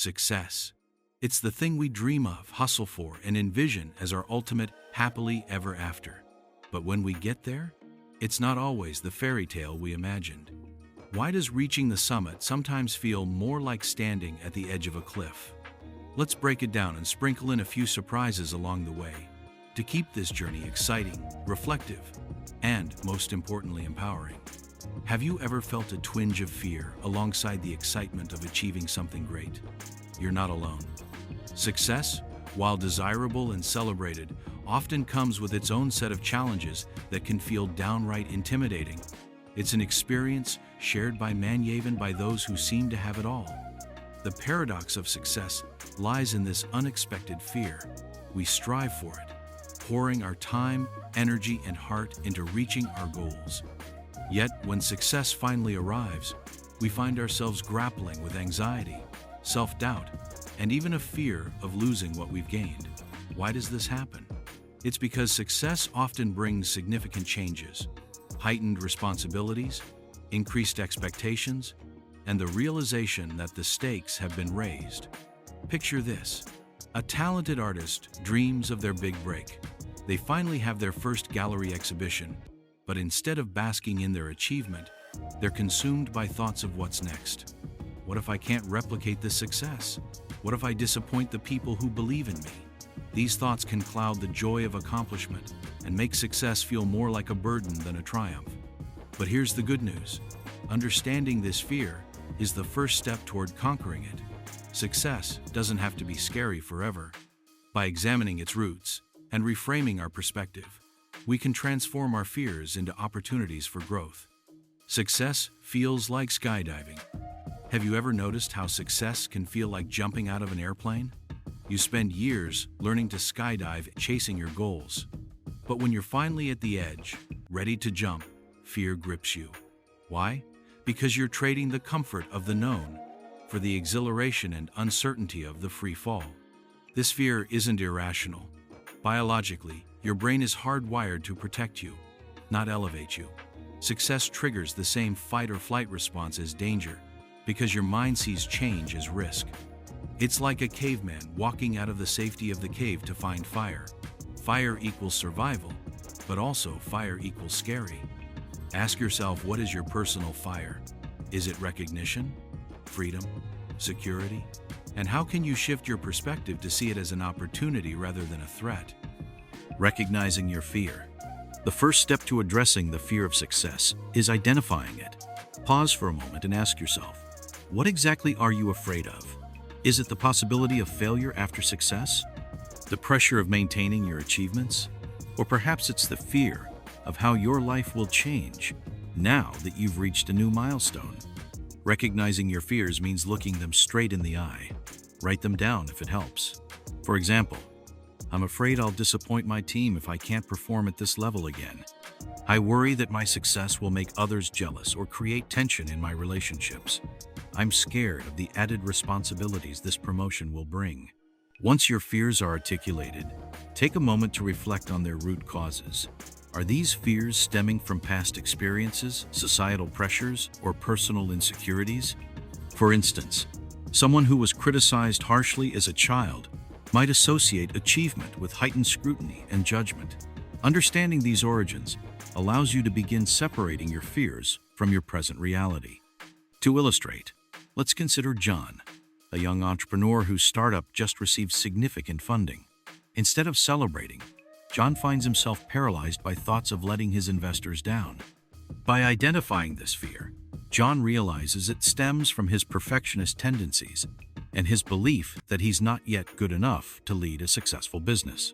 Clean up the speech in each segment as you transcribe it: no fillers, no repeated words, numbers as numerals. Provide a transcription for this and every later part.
Success. It's the thing we dream of, hustle for, and envision as our ultimate happily ever after. But when we get there, it's not always the fairy tale we imagined. Why does reaching the summit sometimes feel more like standing at the edge of a cliff? Let's break it down and sprinkle in a few surprises along the way to keep this journey exciting, reflective, and, most importantly, empowering. Have you ever felt a twinge of fear alongside the excitement of achieving something great? You're not alone. Success, while desirable and celebrated, often comes with its own set of challenges that can feel downright intimidating. It's an experience shared by many, even by those who seem to have it all. The paradox of success lies in this unexpected fear. We strive for it, pouring our time, energy, and heart into reaching our goals. Yet, when success finally arrives, we find ourselves grappling with anxiety, self-doubt, and even a fear of losing what we've gained. Why does this happen? It's because success often brings significant changes, heightened responsibilities, increased expectations, and the realization that the stakes have been raised. Picture this. A talented artist dreams of their big break. They finally have their first gallery exhibition, but instead of basking in their achievement, they're consumed by thoughts of what's next. What if I can't replicate this success? What if I disappoint the people who believe in me? These thoughts can cloud the joy of accomplishment and make success feel more like a burden than a triumph. But here's the good news. Understanding this fear is the first step toward conquering it. Success doesn't have to be scary forever. By examining its roots and reframing our perspective, we can transform our fears into opportunities for growth. Success feels like skydiving. Have you ever noticed how success can feel like jumping out of an airplane? You spend years learning to skydive, chasing your goals. But when you're finally at the edge, ready to jump, fear grips you. Why? Because you're trading the comfort of the known for the exhilaration and uncertainty of the free fall. This fear isn't irrational. Biologically, your brain is hardwired to protect you, not elevate you. Success triggers the same fight or flight response as danger, because your mind sees change as risk. It's like a caveman walking out of the safety of the cave to find fire. Fire equals survival, but also fire equals scary. Ask yourself, what is your personal fire? Is it recognition, freedom, security? And how can you shift your perspective to see it as an opportunity rather than a threat? Recognizing your fear. The first step to addressing the fear of success is identifying it. Pause for a moment and ask yourself, what exactly are you afraid of? Is it the possibility of failure after success? The pressure of maintaining your achievements? Or perhaps it's the fear of how your life will change now that you've reached a new milestone. Recognizing your fears means looking them straight in the eye. Write them down if it helps. For example, I'm afraid I'll disappoint my team if I can't perform at this level again. I worry that my success will make others jealous or create tension in my relationships. I'm scared of the added responsibilities this promotion will bring. Once your fears are articulated, take a moment to reflect on their root causes. Are these fears stemming from past experiences, societal pressures, or personal insecurities? For instance, someone who was criticized harshly as a child might associate achievement with heightened scrutiny and judgment. Understanding these origins allows you to begin separating your fears from your present reality. To illustrate, let's consider John, a young entrepreneur whose startup just received significant funding. Instead of celebrating, John finds himself paralyzed by thoughts of letting his investors down. By identifying this fear, John realizes it stems from his perfectionist tendencies and his belief that he's not yet good enough to lead a successful business.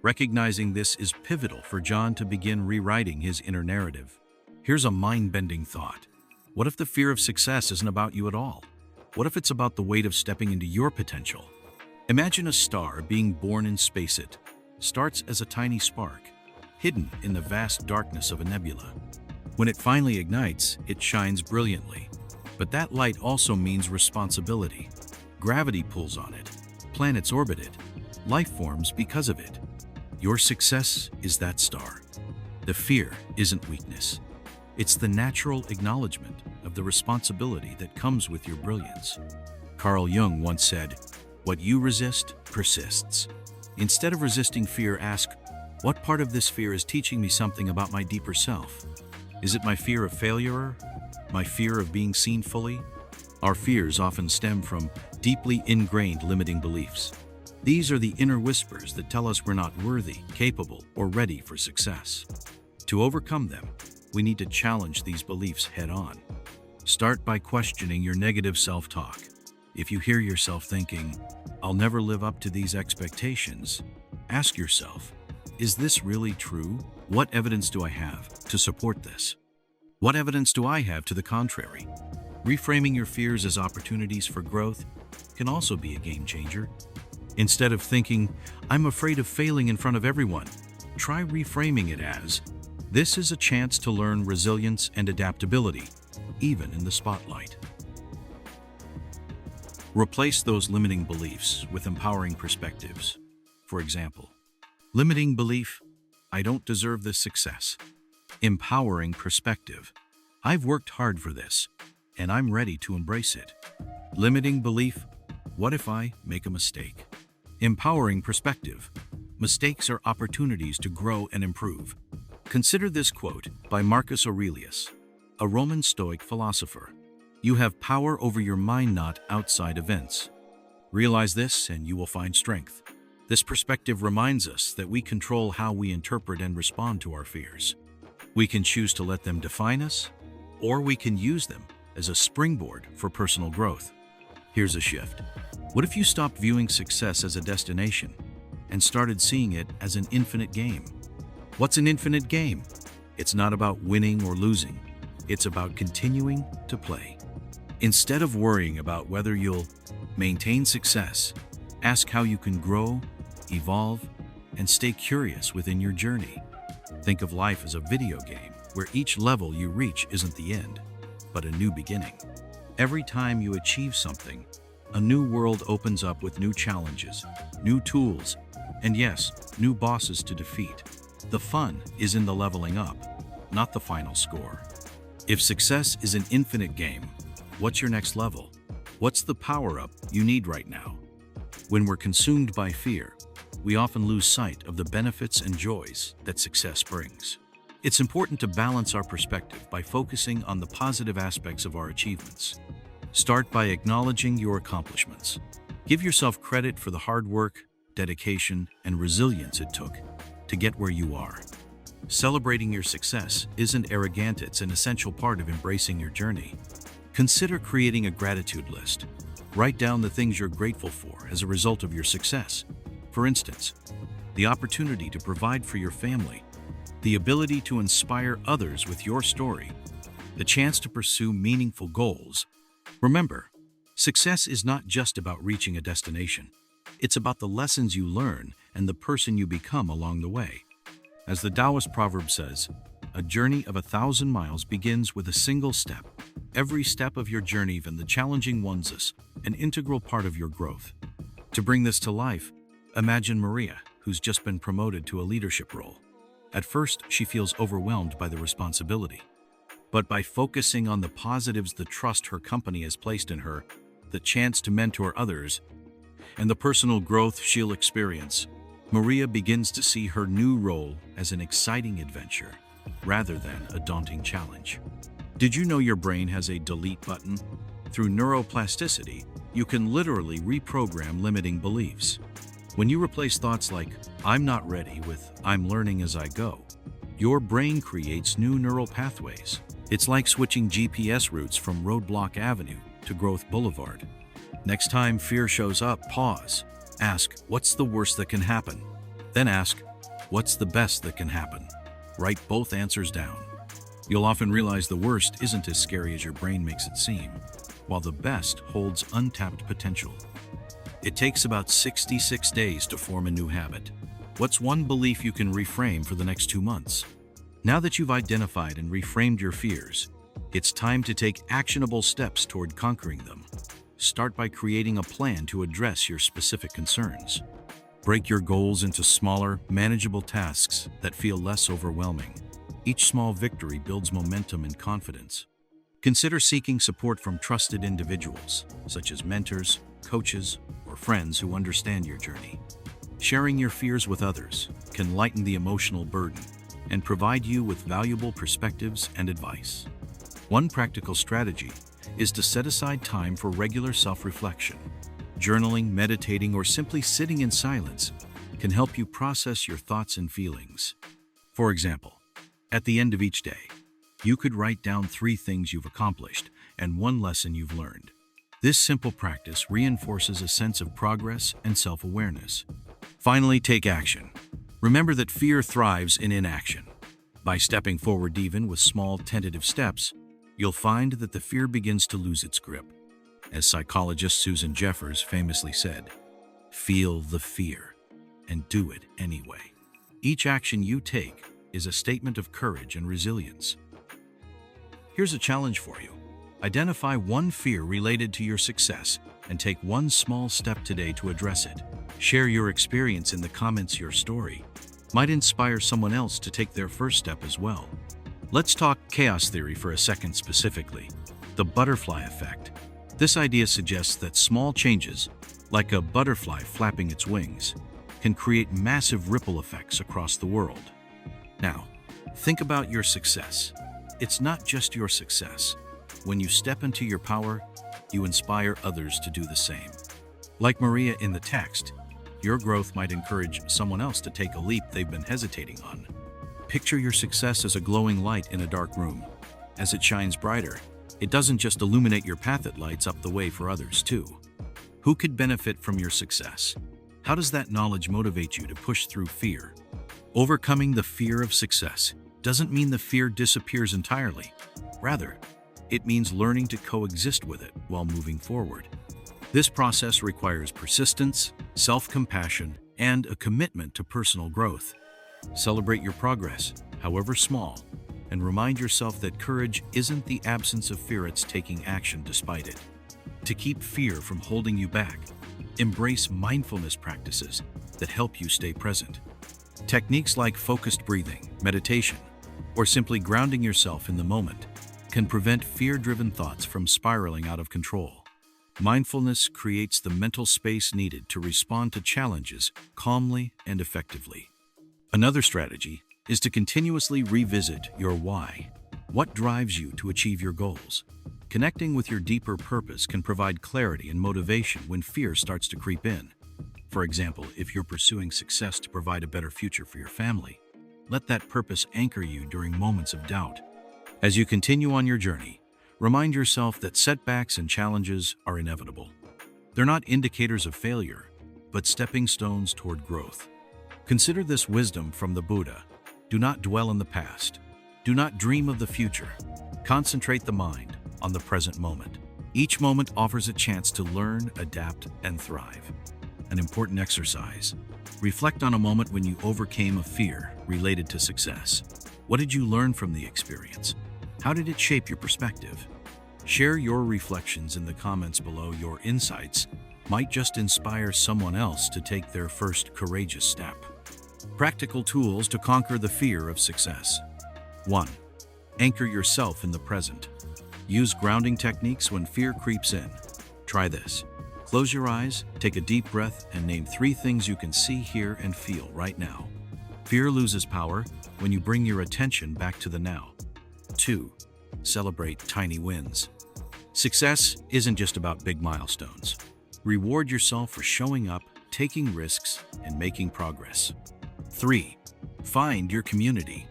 Recognizing this is pivotal for John to begin rewriting his inner narrative. Here's a mind-bending thought. What if the fear of success isn't about you at all? What if it's about the weight of stepping into your potential? Imagine a star being born in space. It starts as a tiny spark, hidden in the vast darkness of a nebula. When it finally ignites, it shines brilliantly. But that light also means responsibility. Gravity pulls on it, planets orbit it, life forms because of it. Your success is that star. The fear isn't weakness. It's the natural acknowledgement of the responsibility that comes with your brilliance. Carl Jung once said, "What you resist persists." Instead of resisting fear, ask, what part of this fear is teaching me something about my deeper self? Is it my fear of failure? My fear of being seen fully? Our fears often stem from deeply ingrained limiting beliefs. These are the inner whispers that tell us we're not worthy, capable, or ready for success. To overcome them, we need to challenge these beliefs head-on. Start by questioning your negative self-talk. If you hear yourself thinking, "I'll never live up to these expectations," ask yourself, is this really true? What evidence do I have to support this? What evidence do I have to the contrary? Reframing your fears as opportunities for growth can also be a game changer. Instead of thinking, "I'm afraid of failing in front of everyone," try reframing it as, "This is a chance to learn resilience and adaptability, even in the spotlight." Replace those limiting beliefs with empowering perspectives. For example, limiting belief, "I don't deserve this success." Empowering perspective, "I've worked hard for this, and I'm ready to embrace it." Limiting belief, "What if I make a mistake?" Empowering perspective, "Mistakes are opportunities to grow and improve." Consider this quote by Marcus Aurelius, a Roman Stoic philosopher. "You have power over your mind, not outside events." Realize this and you will find strength. This perspective reminds us that we control how we interpret and respond to our fears. We can choose to let them define us, or we can use them as a springboard for personal growth. Here's a shift. What if you stopped viewing success as a destination and started seeing it as an infinite game? What's an infinite game? It's not about winning or losing. It's about continuing to play. Instead of worrying about whether you'll maintain success, ask how you can grow, evolve, and stay curious within your journey. Think of life as a video game where each level you reach isn't the end, but a new beginning. Every time you achieve something, a new world opens up with new challenges, new tools, and yes, new bosses to defeat. The fun is in the leveling up, not the final score. If success is an infinite game, what's your next level? What's the power-up you need right now? When we're consumed by fear, we often lose sight of the benefits and joys that success brings. It's important to balance our perspective by focusing on the positive aspects of our achievements. Start by acknowledging your accomplishments. Give yourself credit for the hard work, dedication, and resilience it took to get where you are. Celebrating your success isn't arrogant, it's an essential part of embracing your journey. Consider creating a gratitude list. Write down the things you're grateful for as a result of your success. For instance, the opportunity to provide for your family, the ability to inspire others with your story, the chance to pursue meaningful goals. Remember, success is not just about reaching a destination. It's about the lessons you learn and the person you become along the way. As the Taoist proverb says, "A journey of 1,000 miles begins with a single step." Every step of your journey, even the challenging ones, is an integral part of your growth. To bring this to life, imagine Maria, who's just been promoted to a leadership role. At first, she feels overwhelmed by the responsibility. But by focusing on the positives, the trust her company has placed in her, the chance to mentor others, and the personal growth she'll experience, Maria begins to see her new role as an exciting adventure rather than a daunting challenge. Did you know your brain has a delete button? Through neuroplasticity, you can literally reprogram limiting beliefs. When you replace thoughts like, "I'm not ready," with "I'm learning as I go," your brain creates new neural pathways. It's like switching GPS routes from Roadblock Avenue to Growth Boulevard. Next time fear shows up, pause. Ask, "What's the worst that can happen?" Then ask, "What's the best that can happen?" Write both answers down. You'll often realize the worst isn't as scary as your brain makes it seem, while the best holds untapped potential. It takes about 66 days to form a new habit. What's one belief you can reframe for the next 2 months? Now that you've identified and reframed your fears, it's time to take actionable steps toward conquering them. Start by creating a plan to address your specific concerns. Break your goals into smaller, manageable tasks that feel less overwhelming. Each small victory builds momentum and confidence. Consider seeking support from trusted individuals, such as mentors, coaches, or friends who understand your journey. Sharing your fears with others can lighten the emotional burden and provide you with valuable perspectives and advice. One practical strategy is to set aside time for regular self-reflection. Journaling, meditating, or simply sitting in silence can help you process your thoughts and feelings. For example, at the end of each day, you could write down 3 things you've accomplished and 1 lesson you've learned. This simple practice reinforces a sense of progress and self-awareness. Finally, take action. Remember that fear thrives in inaction. By stepping forward even with small, tentative steps, you'll find that the fear begins to lose its grip. As psychologist Susan Jeffers famously said, "Feel the fear and do it anyway." Each action you take is a statement of courage and resilience. Here's a challenge for you. Identify one fear related to your success and take one small step today to address it. Share your experience in the comments. Your story might inspire someone else to take their first step as well. Let's talk chaos theory for a second, specifically the butterfly effect. This idea suggests that small changes, like a butterfly flapping its wings, can create massive ripple effects across the world. Now, think about your success. It's not just your success. When you step into your power, you inspire others to do the same. Like Maria in the text, your growth might encourage someone else to take a leap they've been hesitating on. Picture your success as a glowing light in a dark room. As it shines brighter, it doesn't just illuminate your path, it lights up the way for others too. Who could benefit from your success? How does that knowledge motivate you to push through fear? Overcoming the fear of success doesn't mean the fear disappears entirely. Rather, it means learning to coexist with it while moving forward. This process requires persistence, self-compassion, and a commitment to personal growth. Celebrate your progress, however small, and remind yourself that courage isn't the absence of fear, it's taking action despite it. To keep fear from holding you back, embrace mindfulness practices that help you stay present. Techniques like focused breathing, meditation, or simply grounding yourself in the moment can prevent fear-driven thoughts from spiraling out of control. Mindfulness creates the mental space needed to respond to challenges calmly and effectively. Another strategy is to continuously revisit your why. What drives you to achieve your goals? Connecting with your deeper purpose can provide clarity and motivation when fear starts to creep in. For example, if you're pursuing success to provide a better future for your family, let that purpose anchor you during moments of doubt. As you continue on your journey, remind yourself that setbacks and challenges are inevitable. They're not indicators of failure, but stepping stones toward growth. Consider this wisdom from the Buddha. Do not dwell in the past. Do not dream of the future. Concentrate the mind on the present moment. Each moment offers a chance to learn, adapt, and thrive. An important exercise. Reflect on a moment when you overcame a fear related to success. What did you learn from the experience? How did it shape your perspective? Share your reflections in the comments below. Your insights might just inspire someone else to take their first courageous step. Practical tools to conquer the fear of success. 1. Anchor yourself in the present. Use grounding techniques when fear creeps in. Try this. Close your eyes, take a deep breath, and name 3 things you can see, hear, and feel right now. Fear loses power when you bring your attention back to the now. 2. Celebrate tiny wins. Success isn't just about big milestones. Reward yourself for showing up, taking risks, and making progress. 3. Find your community.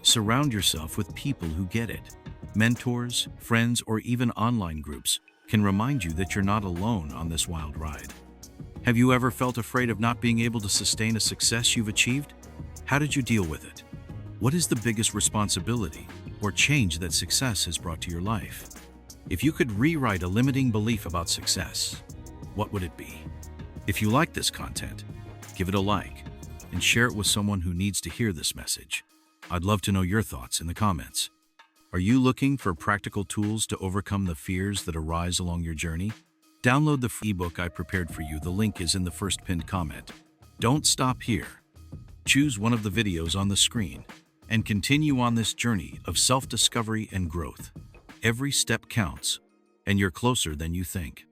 Surround yourself with people who get it. Mentors, friends, or even online groups can remind you that you're not alone on this wild ride. Have you ever felt afraid of not being able to sustain a success you've achieved? How did you deal with it? What is the biggest responsibility or change that success has brought to your life? If you could rewrite a limiting belief about success, what would it be? If you like this content, give it a like and share it with someone who needs to hear this message. I'd love to know your thoughts in the comments. Are you looking for practical tools to overcome the fears that arise along your journey? Download the free ebook I prepared for you. The link is in the first pinned comment. Don't stop here. Choose one of the videos on the screen and continue on this journey of self-discovery and growth. Every step counts, and you're closer than you think.